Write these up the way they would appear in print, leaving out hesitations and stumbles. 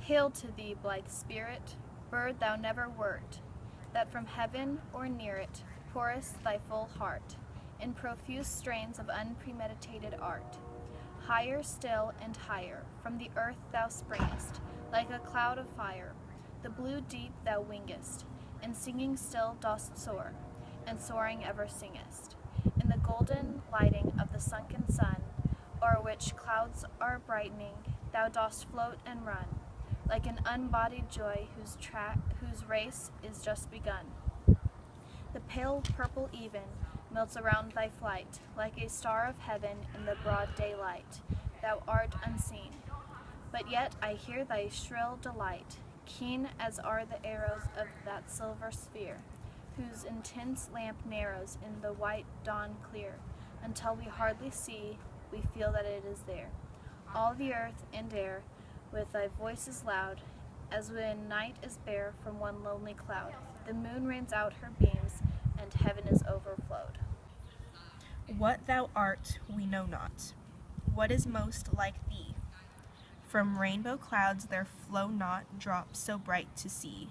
Hail to thee, blithe spirit, bird thou never wert, that from heaven or near it pourest thy full heart, in profuse strains of unpremeditated art. Higher still and higher, from the earth thou springest, like a cloud of fire, the blue deep thou wingest, and singing still dost soar, and soaring ever singest. In the golden lighting of the sunken sun, o'er which clouds are brightening, thou dost float and run, like an unbodied joy whose race is just begun. The pale purple even melts around thy flight, like a star of heaven in the broad daylight. Thou art unseen, but yet I hear thy shrill delight, keen as are the arrows of that silver sphere, whose intense lamp narrows in the white dawn clear, until we hardly see, we feel that it is there. All the earth and air, with thy voices loud, as when night is bare from one lonely cloud, the moon rains out her beams, and heaven is overflowed. What thou art we know not. What is most like thee? From rainbow clouds there flow not drops so bright to see,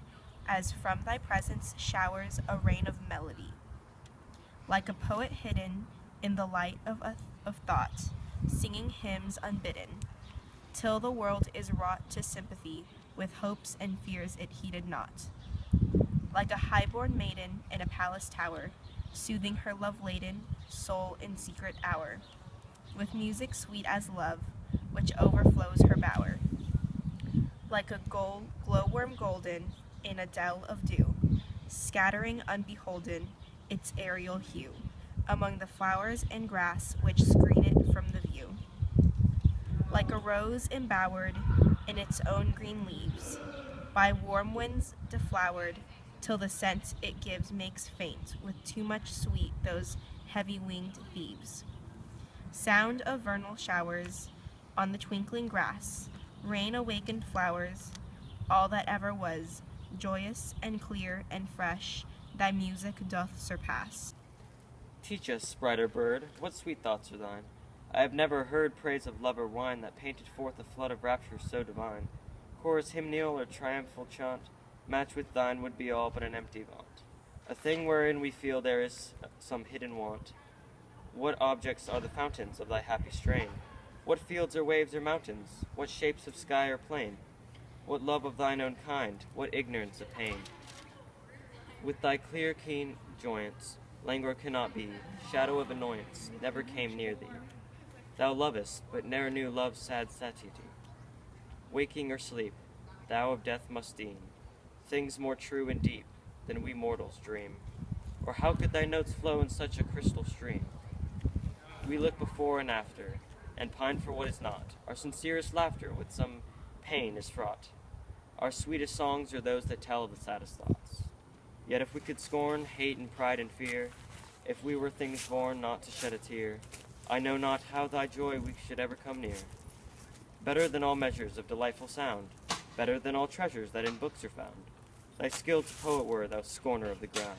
as from thy presence showers a rain of melody. Like a poet hidden in the light of thought, singing hymns unbidden, till the world is wrought to sympathy with hopes and fears it heeded not. Like a highborn maiden in a palace tower, soothing her love-laden soul in secret hour, with music sweet as love, which overflows her bower. Like a glowworm golden in a dell of dew, scattering unbeholden its aerial hue, among the flowers and grass which screen it from the view. Like a rose embowered in its own green leaves, by warm winds deflowered, till the scent it gives makes faint with too much sweet those heavy-winged thieves. Sound of vernal showers on the twinkling grass, rain awakened flowers, all that ever was, joyous and clear and fresh, thy music doth surpass. Teach us, brighter bird, what sweet thoughts are thine? I have never heard praise of love or wine that painted forth a flood of rapture so divine. Chorus, hymeneal, or triumphal chant, match with thine would be all but an empty vaunt, a thing wherein we feel there is some hidden want. What objects are the fountains of thy happy strain? What fields or waves or mountains? What shapes of sky or plain? What love of thine own kind? What ignorance of pain? With thy clear, keen joyance, languor cannot be, shadow of annoyance never came near thee. Thou lovest, but ne'er knew love's sad satiety. Waking or sleep, thou of death must deem things more true and deep than we mortals dream. Or how could thy notes flow in such a crystal stream? We look before and after, and pine for what is not. Our sincerest laughter with some pain is fraught. Our sweetest songs are those that tell the saddest thoughts. Yet if we could scorn hate and pride and fear, if we were things born not to shed a tear, I know not how thy joy we should ever come near. Better than all measures of delightful sound, better than all treasures that in books are found, thy skill to poet were, thou scorner of the ground.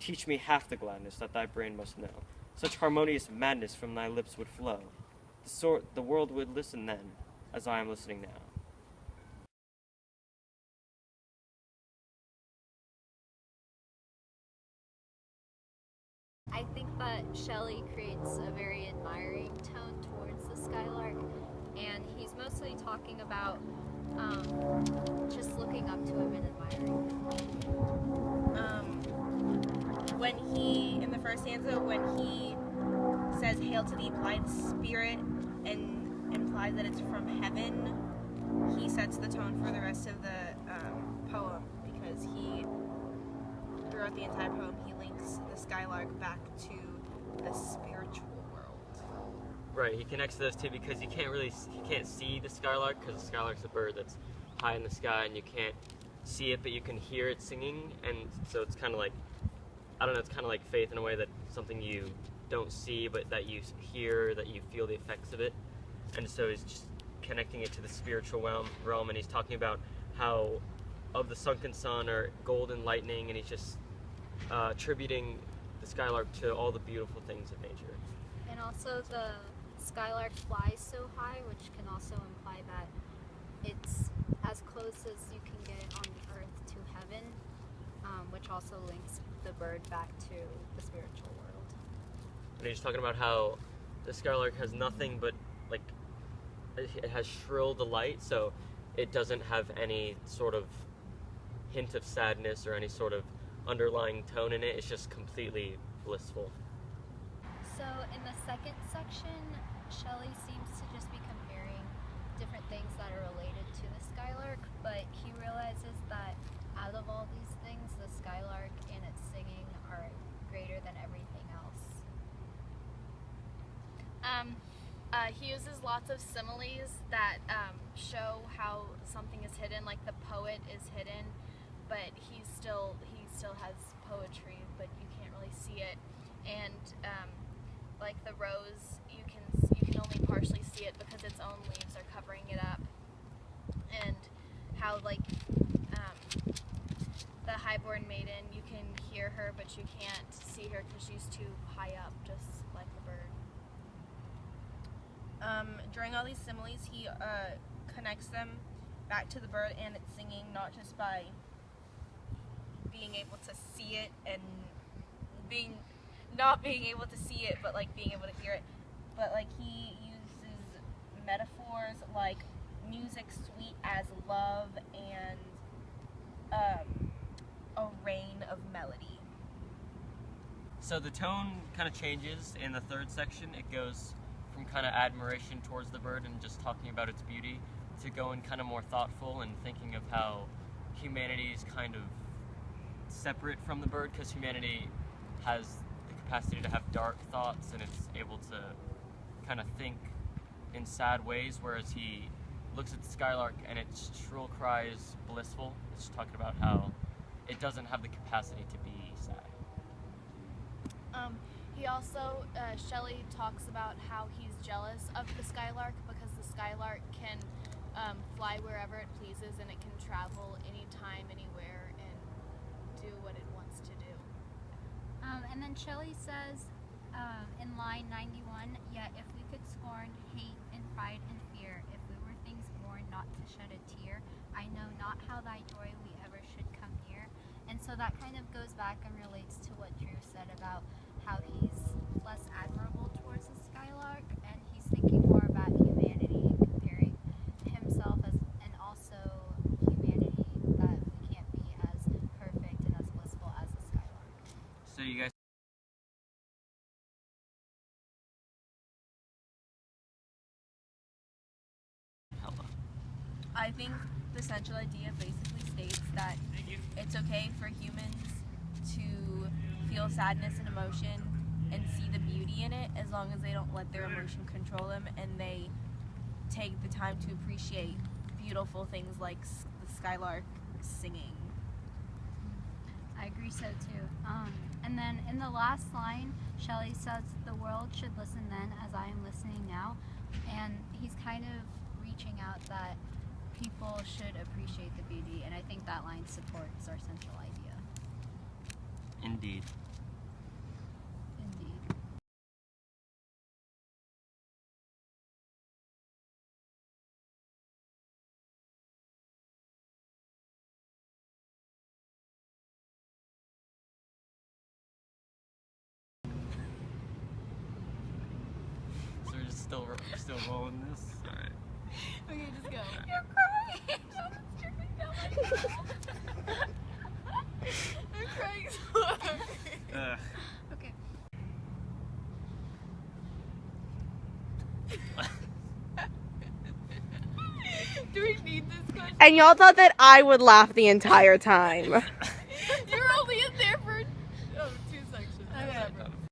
Teach me half the gladness that thy brain must know. Such harmonious madness from thy lips would flow. The world would listen then, as I am listening now. I think that Shelley creates a very admiring tone towards the Skylark, and he's mostly talking about just looking up to him and admiring him. When he, in the first stanza, when he says, "Hail to thee, blithe spirit," and implies that it's from heaven, he sets the tone for the rest of the poem, because he, throughout the entire poem, he links the Skylark back to the spiritual world. Right, he connects those two because he can't see the skylark, because the skylark's a bird that's high in the sky and you can't see it, but you can hear it singing, and so it's kind of like, I don't know, it's kind of like faith in a way, that something you don't see but that you hear, that you feel the effects of it. And so he's just connecting it to the spiritual realm, and he's talking about how of the sunken sun or golden lightning, and he's just attributing the skylark to all the beautiful things of nature. And also the Skylark flies so high, which can also imply that it's as close as you can get on earth to heaven, which also links the bird back to the spiritual world. And he's talking about how the Skylark has nothing but, like, it has shrill delight, so it doesn't have any sort of hint of sadness or any sort of underlying tone in it. It's just completely blissful. So in the second section, Shelley seems to just be comparing different things that are related to the Skylark, but he realizes that out of all these things, the Skylark and its singing are greater than everything else. He uses lots of similes that show how something is hidden, like the poet is hidden, but he still has poetry, but you can't really see it. And like the rose, you can only partially see it because its own leaves are covering it up. And how like the highborn maiden, you can hear her, but you can't see her because she's too high up, just like the bird. During all these similes, he connects them back to the bird and its singing, not just by being able to see it and not being able to see it, but like being able to hear it. But like he uses metaphors like music sweet as love and a rain of melody. So the tone kind of changes in the third section. It goes from kind of admiration towards the bird and just talking about its beauty to going kind of more thoughtful and thinking of how humanity is kind of separate from the bird, because humanity has the capacity to have dark thoughts and it's able to kind of think in sad ways, whereas he looks at the Skylark and its shrill cry is blissful. It's talking about how it doesn't have the capacity to be sad. He also, Shelley talks about how he's jealous of the Skylark because the Skylark can fly wherever it pleases and it can travel anytime, anywhere, and do what it wants to do. And then Shelley says in line 91, yet if we could scorn hate and pride and fear, if we were things born not to shed a tear, I know not how thy joy we ever should come near. And so that kind of goes back and relates to what Drew said about how he's less admirable towards the Skylark, and he's thinking more about humanity and comparing himself and also humanity, that we can't be as perfect and as blissful as the Skylark. So you guys I think the central idea basically states that it's okay for humans to feel sadness and emotion and see the beauty in it, as long as they don't let their emotion control them and they take the time to appreciate beautiful things like the Skylark singing. I agree so too. And then in the last line, Shelley says, the world should listen then as I am listening now. And he's kind of reaching out that people should appreciate the beauty, and I think that line supports our central idea. Indeed. Indeed. So we're just still rolling this. All right. Okay, just go. You're crying! Someone's dripping down my nose. I'm crying so hard. Okay. Do we need this question? And y'all thought that I would laugh the entire time.